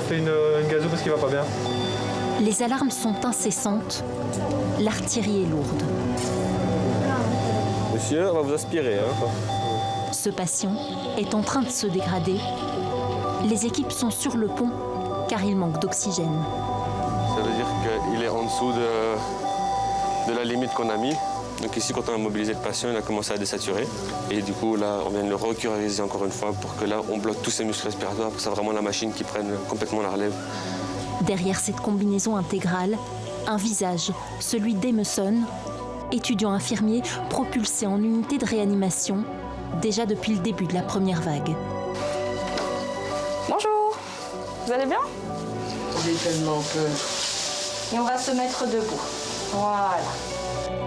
fait une gazou parce qu'il va pas bien. Les alarmes sont incessantes, l'artillerie est lourde. Monsieur, on va vous aspirer. Hein. Ce patient est en train de se dégrader. Les équipes sont sur le pont car il manque d'oxygène. Ça veut dire qu'il est en dessous de la limite qu'on a mis. Donc ici, quand on a mobilisé le patient, il a commencé à désaturer. Et du coup, là, on vient de le recurariser encore une fois pour que là, on bloque tous ses muscles respiratoires pour que c'est vraiment la machine qui prenne complètement la relève. Derrière cette combinaison intégrale, un visage, celui d'Emerson, étudiant infirmier propulsé en unité de réanimation, déjà depuis le début de la première vague. Bonjour, vous allez bien? J'ai tellement peur. Et on va se mettre debout. Voilà.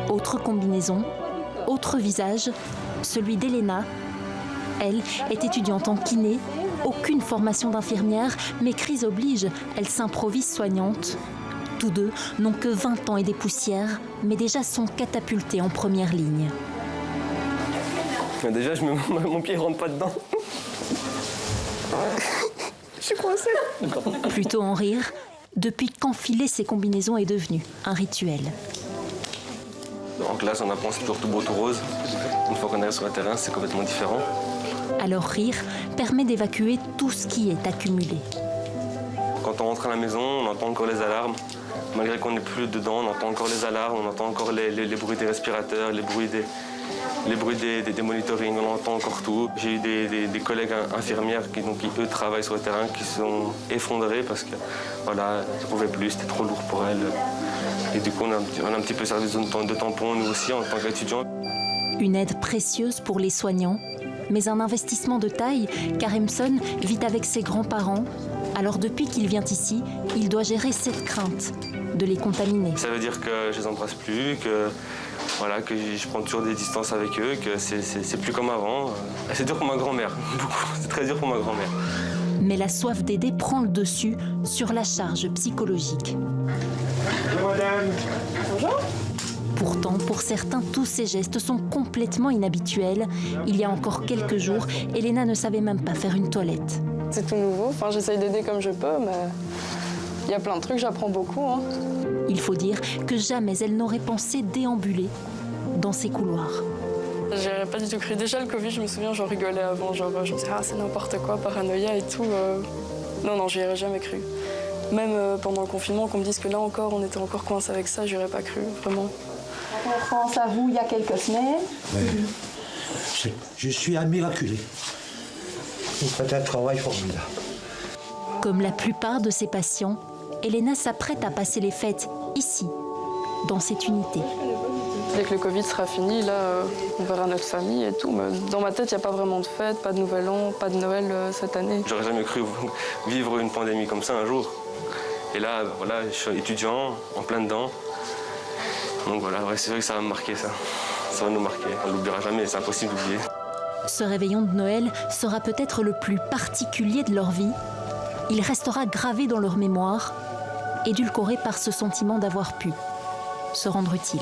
Autre combinaison, autre visage, celui d'Elena. Elle est étudiante en kiné, aucune formation d'infirmière, mais crise oblige, elle s'improvise soignante. Tous deux n'ont que 20 ans et des poussières, mais déjà sont catapultés en première ligne. Déjà, mon pied ne rentre pas dedans. Je suis coincée. Plutôt en rire, depuis qu'enfiler ces combinaisons est devenu un rituel. En classe, on apprend c'est toujours tout beau, tout rose. Une fois qu'on arrive sur le terrain, c'est complètement différent. Alors rire permet d'évacuer tout ce qui est accumulé. Quand on rentre à la maison, on entend encore les alarmes. Malgré qu'on n'est plus dedans, on entend encore les alarmes, on entend encore les bruits des respirateurs, les bruits des monitorings, on entend encore tout. J'ai eu des collègues infirmières qui eux travaillent sur le terrain, qui sont effondrés parce que voilà, elles ne pouvaient plus, c'était trop lourd pour elles. Et du coup, on a un petit peu servi de tampon, nous aussi, en tant qu'étudiants. Une aide précieuse pour les soignants, mais un investissement de taille, car Emerson vit avec ses grands-parents. Alors depuis qu'il vient ici, il doit gérer cette crainte de les contaminer. Ça veut dire que je les embrasse plus, que je prends toujours des distances avec eux, que c'est plus comme avant. C'est dur pour ma grand-mère, beaucoup. C'est très dur pour ma grand-mère. Mais la soif d'aider prend le dessus sur la charge psychologique. Bonjour madame. Bonjour. Pourtant, pour certains, tous ces gestes sont complètement inhabituels. Il y a encore quelques jours, Elena ne savait même pas faire une toilette. C'est tout nouveau. Enfin, j'essaye d'aider comme je peux, mais il y a plein de trucs, j'apprends beaucoup. Hein. Il faut dire que jamais elle n'aurait pensé déambuler dans ces couloirs. J'aurais pas du tout cru. Déjà, le Covid, je me souviens, j'en rigolais avant. Genre, je me disais, c'est n'importe quoi, paranoïa et tout. Non, j'y aurais jamais cru. Même pendant le confinement, qu'on me dise que là encore, on était encore coincés avec ça, j'y aurais pas cru, vraiment. On pense à vous il y a quelques semaines. Ouais. Je suis un miraculé. Vous faites un travail formidable. Comme la plupart de ses patients, Elena s'apprête à passer les fêtes ici, dans cette unité. Dès que le Covid sera fini, là, on verra notre famille et tout. Mais dans ma tête, il n'y a pas vraiment de fête, pas de Nouvel An, pas de Noël cette année. J'aurais jamais cru vivre une pandémie comme ça un jour. Et là, voilà, je suis étudiant, en plein dedans. Donc voilà, ouais, c'est vrai que ça va me marquer, ça. Ça va nous marquer. On ne l'oubliera jamais, c'est impossible d'oublier. Ce réveillon de Noël sera peut-être le plus particulier de leur vie. Il restera gravé dans leur mémoire, édulcoré par ce sentiment d'avoir pu se rendre utile.